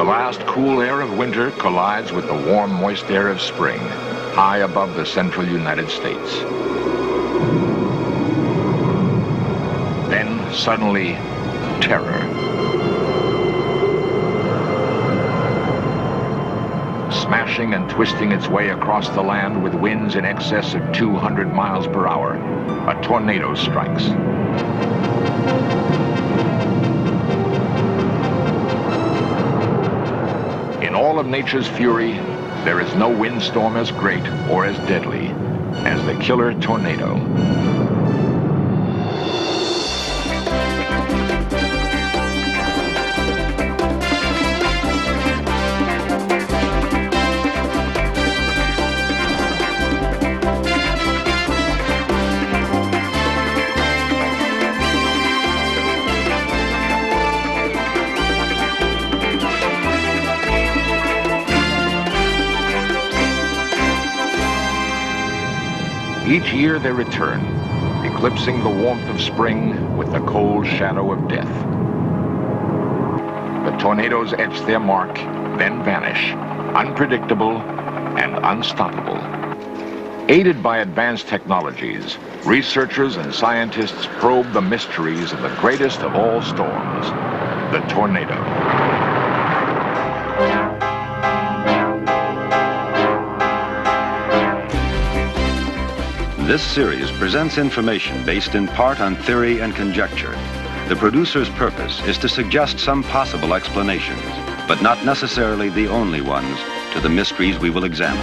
last cool air of winter collides with the warm, moist air of spring, high above the central United States. Then, suddenly, terror. Smashing and twisting its way across the land with winds in excess of 200 miles per hour, a tornado strikes. In all of nature's fury, there is no windstorm as great or as deadly as the killer tornado. Each year they return, eclipsing the warmth of spring with the cold shadow of death. The tornadoes etch their mark, then vanish, unpredictable and unstoppable. Aided by advanced technologies, researchers and scientists probe the mysteries of the greatest of all storms, the tornado. This series presents information based in part on theory and conjecture. The producer's purpose is to suggest some possible explanations, but not necessarily the only ones, to the mysteries we will examine.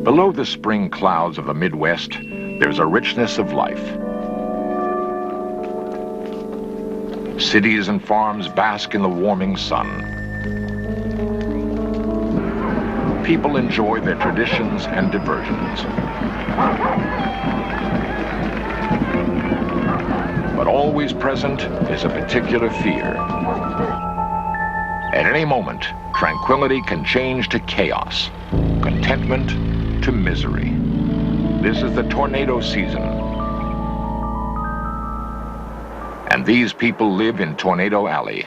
Below the spring clouds of the Midwest, there's a richness of life. Cities and farms bask in the warming sun. People enjoy their traditions and diversions. But always present is a particular fear. At any moment, tranquility can change to chaos, contentment to misery. This is the tornado season. And these people live in Tornado Alley.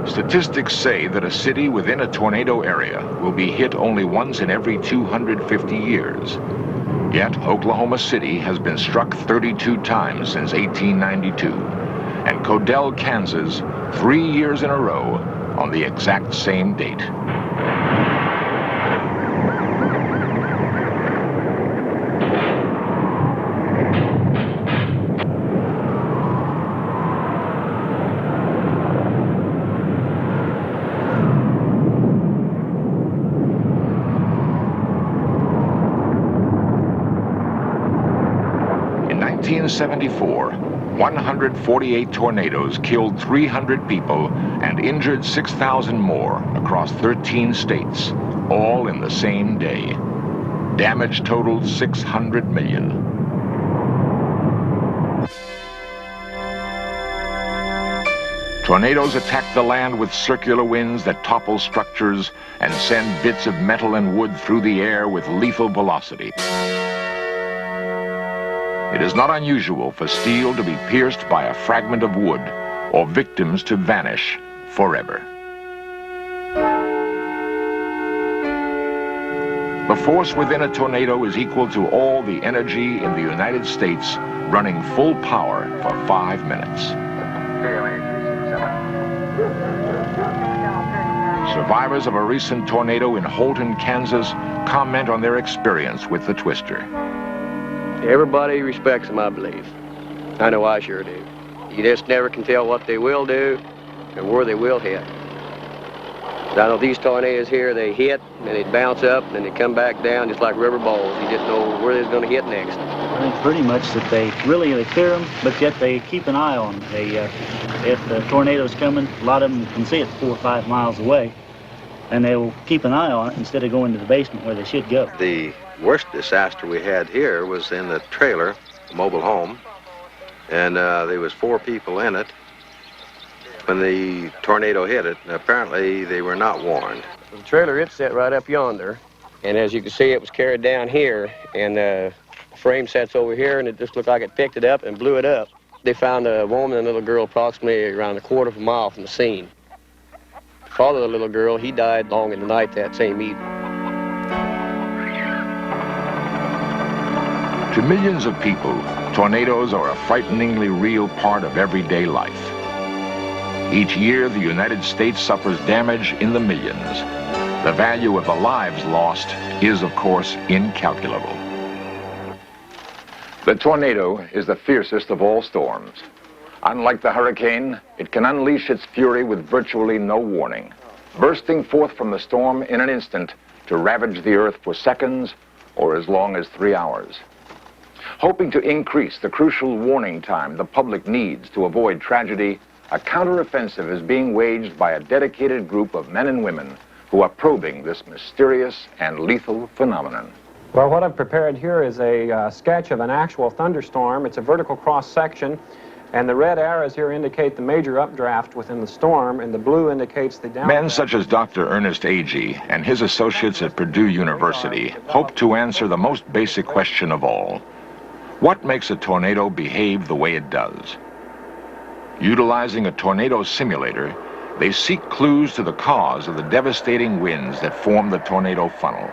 Statistics say that a city within a tornado area will be hit only once in every 250 years. Yet, Oklahoma City has been struck 32 times since 1892, and Codell, Kansas, 3 years in a row on the exact same date. In 1974, 148 tornadoes killed 300 people and injured 6,000 more across 13 states, all in the same day. Damage totaled $600 million. Tornadoes attack the land with circular winds that topple structures and send bits of metal and wood through the air with lethal velocity. It is not unusual for steel to be pierced by a fragment of wood or victims to vanish forever. The force within a tornado is equal to all the energy in the United States running full power for 5 minutes. Survivors of a recent tornado in Holton, Kansas, comment on their experience with the twister. Everybody respects them, I believe. I know I sure do. You just never can tell what they will do and where they will hit. I know these tornadoes here, they hit, and then they bounce up, and then they come back down just like rubber balls. You just know where they're going to hit next. I think pretty much that they clear them, but yet they keep an eye on them. If the tornado's coming, a lot of them can see it 4 or 5 miles away, and they will keep an eye on it instead of going to the basement where they should go. The worst disaster we had here was in the trailer, mobile home, and there was 4 people in it when the tornado hit it, and apparently they were not warned. The trailer, it set right up yonder, and as you can see, it was carried down here, and the frame sets over here, and it just looked like it picked it up and blew it up. They found a woman and a little girl approximately around a quarter of a mile from the scene. The father of the little girl, he died long in the night that same evening. To millions of people, tornadoes are a frighteningly real part of everyday life. Each year, the United States suffers damage in the millions. The value of the lives lost is, of course, incalculable. The tornado is the fiercest of all storms. Unlike the hurricane, it can unleash its fury with virtually no warning, bursting forth from the storm in an instant to ravage the earth for seconds or as long as 3 hours. Hoping to increase the crucial warning time the public needs to avoid tragedy, a counteroffensive is being waged by a dedicated group of men and women who are probing this mysterious and lethal phenomenon. Well, what I've prepared here is a sketch of an actual thunderstorm. It's a vertical cross-section, and the red arrows here indicate the major updraft within the storm, and the blue indicates the downdraft. Men such as Dr. Ernest Agee and his associates at Purdue University hope to answer the most basic question of all. What makes a tornado behave the way it does? Utilizing a tornado simulator, they seek clues to the cause of the devastating winds that form the tornado funnel.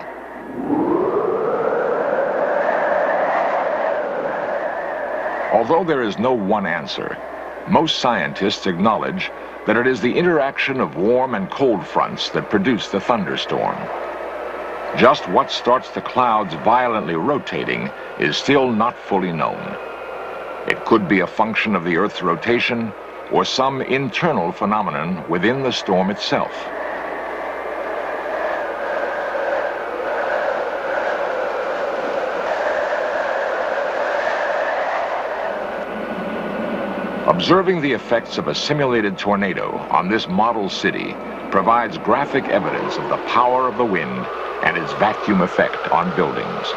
Although there is no one answer, most scientists acknowledge that it is the interaction of warm and cold fronts that produce the thunderstorm. Just what starts the clouds violently rotating is still not fully known. It could be a function of the Earth's rotation or some internal phenomenon within the storm itself. Observing the effects of a simulated tornado on this model city provides graphic evidence of the power of the wind and its vacuum effect on buildings.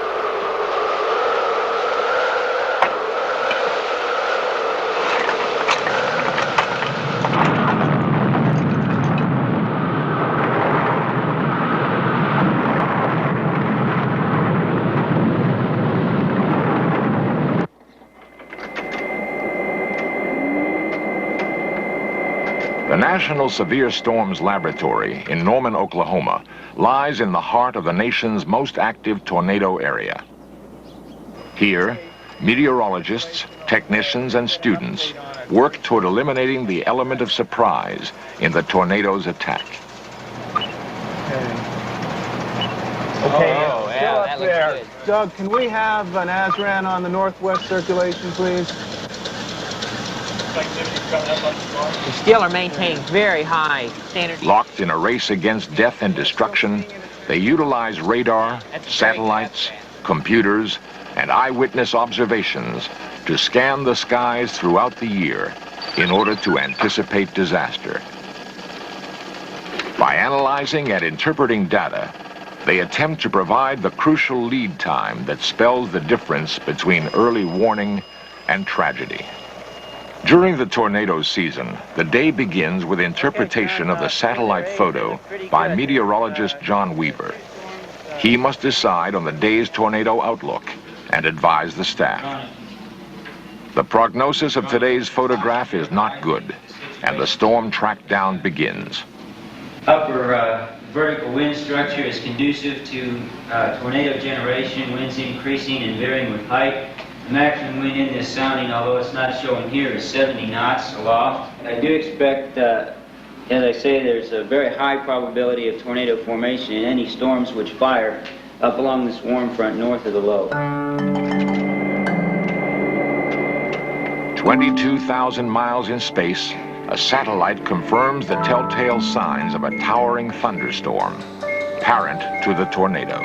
The National Severe Storms Laboratory in Norman, Oklahoma, lies in the heart of the nation's most active tornado area. Here, meteorologists, technicians, and students work toward eliminating the element of surprise in the tornado's attack. Okay, Oh, still yeah, up that looks there. good. Doug, can we have an ASRAN on the northwest circulation, please? We still are maintaining very high standard. Locked in a race against death and destruction, they utilize radar, satellites, computers, and eyewitness observations to scan the skies throughout the year in order to anticipate disaster. By analyzing and interpreting data, they attempt to provide the crucial lead time that spells the difference between early warning and tragedy. During the tornado season, the day begins with interpretation of the satellite photo by meteorologist John Weaver. He must decide on the day's tornado outlook and advise the staff. The prognosis of today's photograph is not good, and the storm track down begins. Upper vertical wind structure is conducive to tornado generation, winds increasing and varying with height. The maximum wind in this sounding, although it's not showing here, is 70 knots aloft. I do expect, as I say, there's a very high probability of tornado formation in any storms which fire up along this warm front north of the low. 22,000 miles in space, a satellite confirms the telltale signs of a towering thunderstorm, parent to the tornado.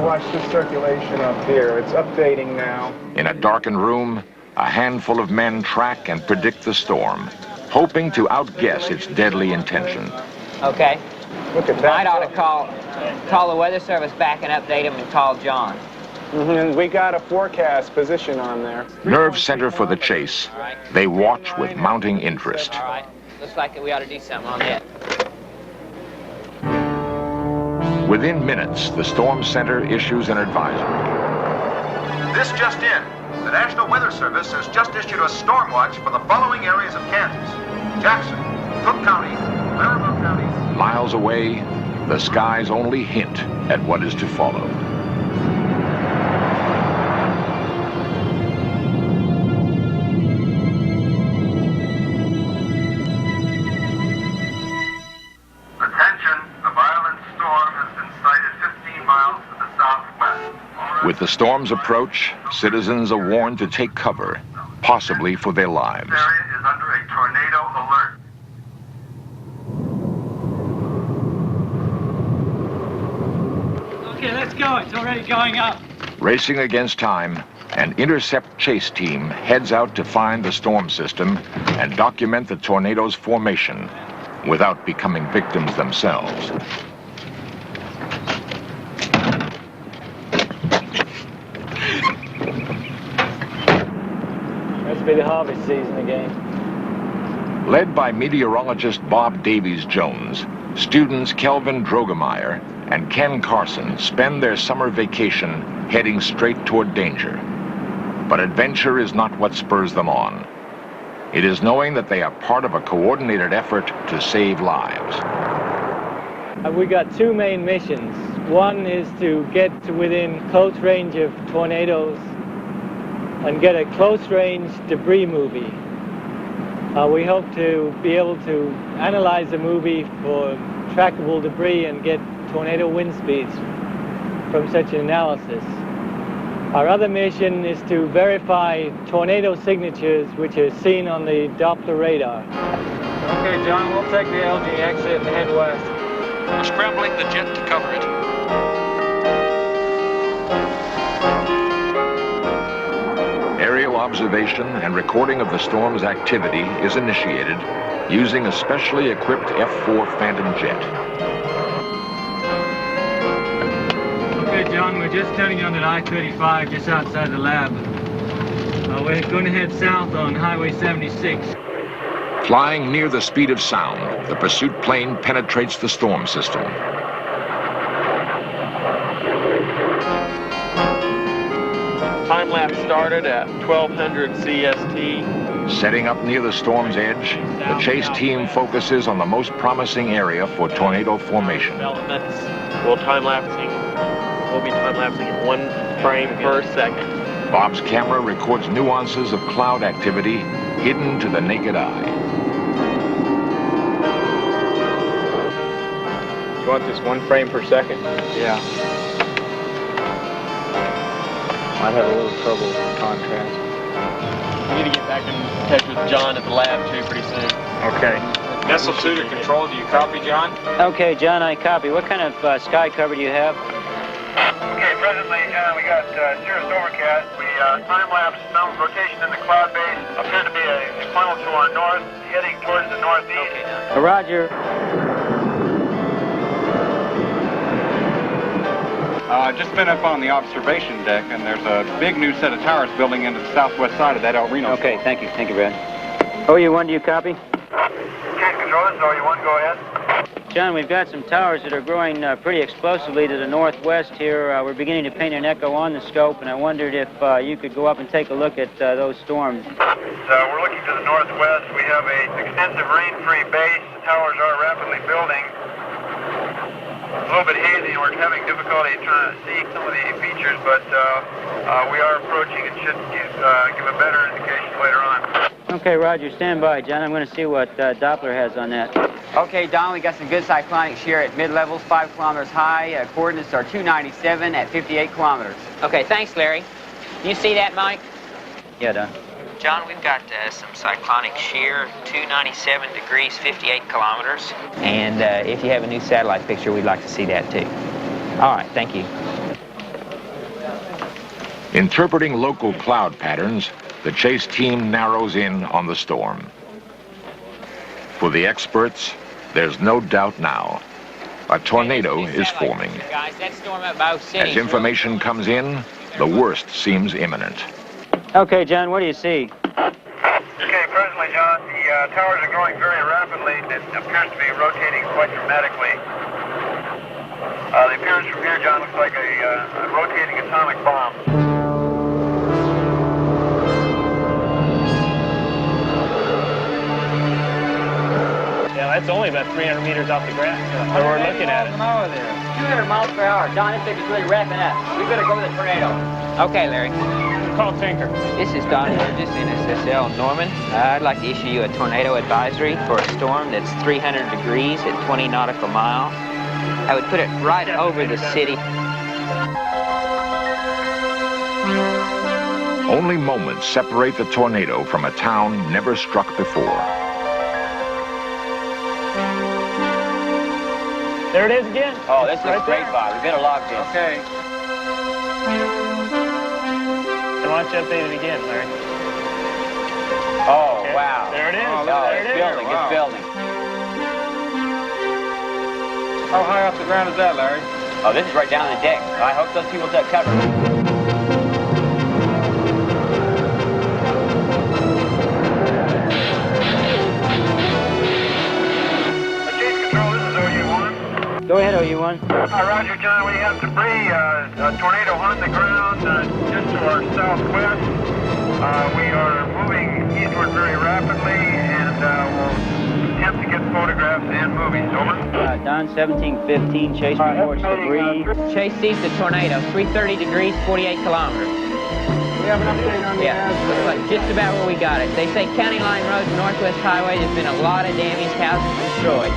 watch this circulation up here. It's updating now. In a darkened room, a handful of men track and predict the storm, hoping to outguess its deadly intention. Okay. Look at Might that. ought to call the Weather Service back and update them and call John. And we got a forecast position on there. Nerve center for the chase, they watch with mounting interest. All right. Looks like we ought to do something on that. Within minutes, the Storm Center issues an advisory. This just in. The National Weather Service has just issued a storm watch for the following areas of Kansas: Jackson, Cook County, Maribel County. Miles away, the skies only hint at what is to follow. Attention, a violent storm has been sighted 15 miles to the southwest. With the storm's approach, citizens are warned to take cover, possibly for their lives. This area is under a tornado alert. Okay, let's go. It's already going up. Racing against time, an intercept chase team heads out to find the storm system and document the tornado's formation without becoming victims themselves. Must be the harvest season again. Led by meteorologist Bob Davies Jones, students Kelvin Drogemeyer and Ken Carson spend their summer vacation heading straight toward danger. But adventure is not what spurs them on. It is knowing that they are part of a coordinated effort to save lives. We got two main missions. One is to get to within close range of tornadoes and get a close-range debris movie. We hope to be able to analyze the movie for trackable debris and get tornado wind speeds from such an analysis. Our other mission is to verify tornado signatures which are seen on the Doppler radar. Okay, John, we'll take the LG exit and head west. We're scrambling the jet to cover it. Aerial observation and recording of the storm's activity is initiated using a specially equipped F-4 Phantom jet. Okay, John, we're just turning on at I-35 just outside the lab. We're going to head south on Highway 76. Flying near the speed of sound, the pursuit plane penetrates the storm system. Time lapse started at 1200 CST. Setting up near the storm's edge, the chase team focuses on the most promising area for tornado formation. Developments. We'll be time lapsing at 1 frame per second. Bob's camera records nuances of cloud activity hidden to the naked eye. You want this 1 frame per second? Yeah. Might have a little trouble with contrast. We need to get back in touch with John at the lab too pretty soon. Okay. Missile two to control. Do you copy, John? Okay, John, I copy. What kind of sky cover do you have? Okay, presently, John, we got cirrus overcast. We time-lapse some rotation in the cloud base. Appears to be a funnel to our north, heading towards the northeast. Roger. Just been up on the observation deck, and there's a big new set of towers building into the southwest side of that El Reno. Okay, thank you, Brad. OU1, do you copy? Okay, controllers, OU1, go ahead. John, we've got some towers that are growing pretty explosively to the northwest here. We're beginning to paint an echo on the scope, and I wondered if you could go up and take a look at those storms. So we're looking to the northwest. We have an extensive rain-free base. The towers are rapidly building. A little bit hazy, and we're having difficulty trying to see some of the features, but we are approaching and should give a better indication later on. Okay, Roger, stand by, John. I'm going to see what Doppler has on that. Okay, Don, we got some good cyclonic shear at mid-levels, 5 kilometers high. Coordinates are 297 at 58 kilometers. Okay, thanks, Larry. You see that, Mike? Yeah, Don. John, we've got some cyclonic shear, 297 degrees, 58 kilometers. And if you have a new satellite picture, we'd like to see that too. All right, thank you. Interpreting local cloud patterns, the chase team narrows in on the storm. For the experts, there's no doubt now. A tornado is forming. Guys, that storm up by Oak City. As information comes in, the worst seems imminent. Okay, John, what do you see? Okay, presently, John, the towers are growing very rapidly. It appears to be rotating quite dramatically. The appearance from here, John, looks like a rotating atomic bomb. Yeah, that's only about 300 meters off the ground. Where we're looking at it. 200 miles per hour. John, this thing is really wrapping up. We better go with the tornado. Okay, Larry. Call Tinker. This is Don Burgess, NSSL Norman. I'd like to issue you a tornado advisory for a storm that's 300 degrees at 20 nautical miles. I would put it right over the city. Only moments separate the tornado from a town never struck before. There it is again. Oh, this looks Right great, there. Bob. We better log this. Okay. So why don't you update it again, Larry? Oh, Okay. wow. There it is. Oh, There it's it is. building. Wow. It's building. How high off the ground is that, Larry? Oh, this is right down the deck. I hope those people took cover. Chase Control, this is OU1. Go ahead, OU1. Roger, John, we have debris, a tornado on the ground just to our southwest. We are moving eastward very rapidly, and we'll attempt to get photographs and movies. Over. Don 1715, Chase reports debris. Chase sees the tornado, 330 degrees, 48 kilometers. We have an update on Yeah, looks like just about where we got it. They say County Line Road, Northwest Highway, there's been a lot of damaged houses destroyed.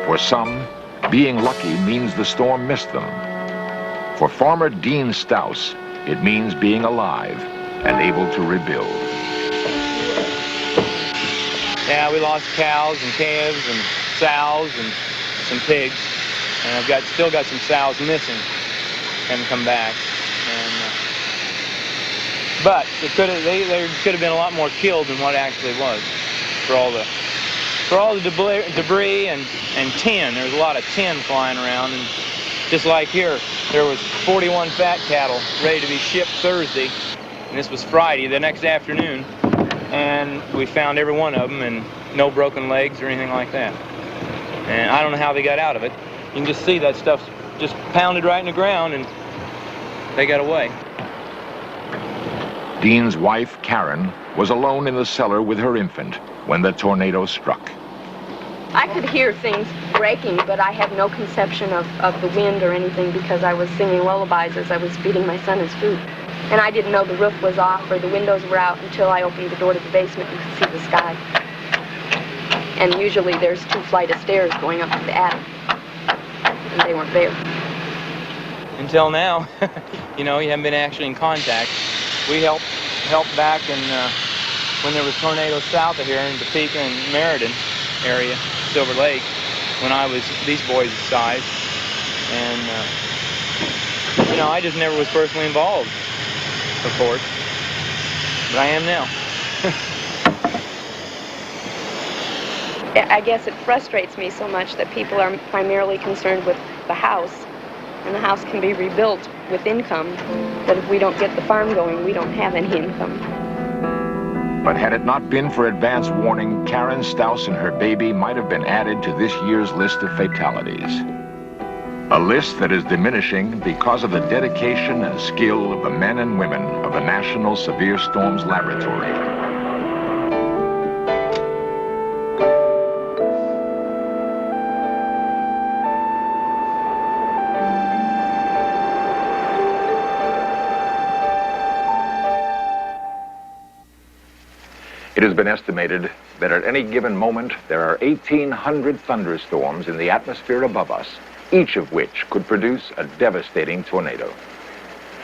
For some, being lucky means the storm missed them. For farmer Dean Stouse, it means being alive and able to rebuild. Yeah, we lost cows and calves and sows and some pigs, and I've still got some sows missing, haven't come back. And but there could have been a lot more killed than what actually was for all the debris and tin. There was a lot of tin flying around, and just like here, there was 41 fat cattle ready to be shipped Thursday, and this was Friday, the next afternoon, and we found every one of them, and no broken legs or anything like that. And I don't know how they got out of it. You can just see that stuff just pounded right in the ground, and they got away. Dean's wife, Karen, was alone in the cellar with her infant when the tornado struck. I could hear things breaking, but I had no conception of the wind or anything because I was singing lullabies as I was feeding my son his food. And I didn't know the roof was off or the windows were out until I opened the door to the basement and could see the sky. And usually there's 2 flights of stairs going up to the attic, and they weren't there. Until now, you know, you haven't been actually in contact. We helped back in when there was tornadoes south of here in Topeka and Meriden area, Silver Lake, when I was these boys' size. And, you know, I just never was personally involved, of course. But I am now. I guess it frustrates me so much that people are primarily concerned with the house, and the house can be rebuilt with income, but if we don't get the farm going, we don't have any income. But had it not been for advance warning, Karen Stouse and her baby might have been added to this year's list of fatalities. A list that is diminishing because of the dedication and skill of the men and women of the National Severe Storms Laboratory. It has been estimated that at any given moment there are 1,800 thunderstorms in the atmosphere above us, each of which could produce a devastating tornado.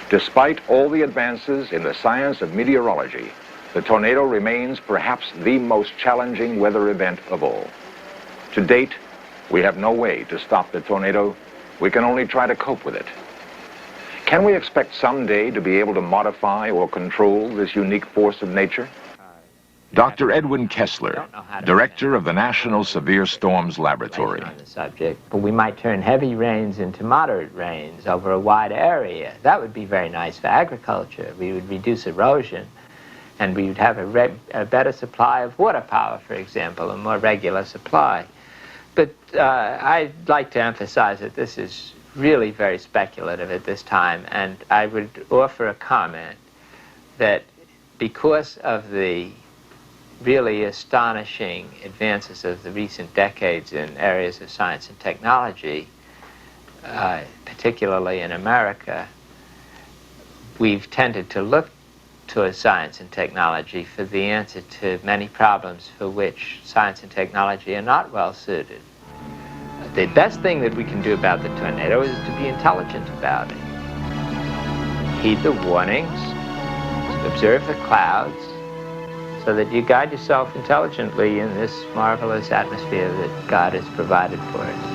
Despite all the advances in the science of meteorology, the tornado remains perhaps the most challenging weather event of all. To date, we have no way to stop the tornado. We can only try to cope with it. Can we expect someday to be able to modify or control this unique force of nature? Dr. Edwin Kessler, director of the National Severe Storms Laboratory. On the subject, but we might turn heavy rains into moderate rains over a wide area. That would be very nice for agriculture. We would reduce erosion, and we would have a better supply of water power, for example, a more regular supply. But I'd like to emphasize that this is really very speculative at this time, and I would offer a comment that because of the really astonishing advances of the recent decades in areas of science and technology, particularly in America, we've tended to look to science and technology for the answer to many problems for which science and technology are not well suited. The best thing that we can do about the tornado is to be intelligent about it. Heed the warnings, observe the clouds, so that you guide yourself intelligently in this marvelous atmosphere that God has provided for us.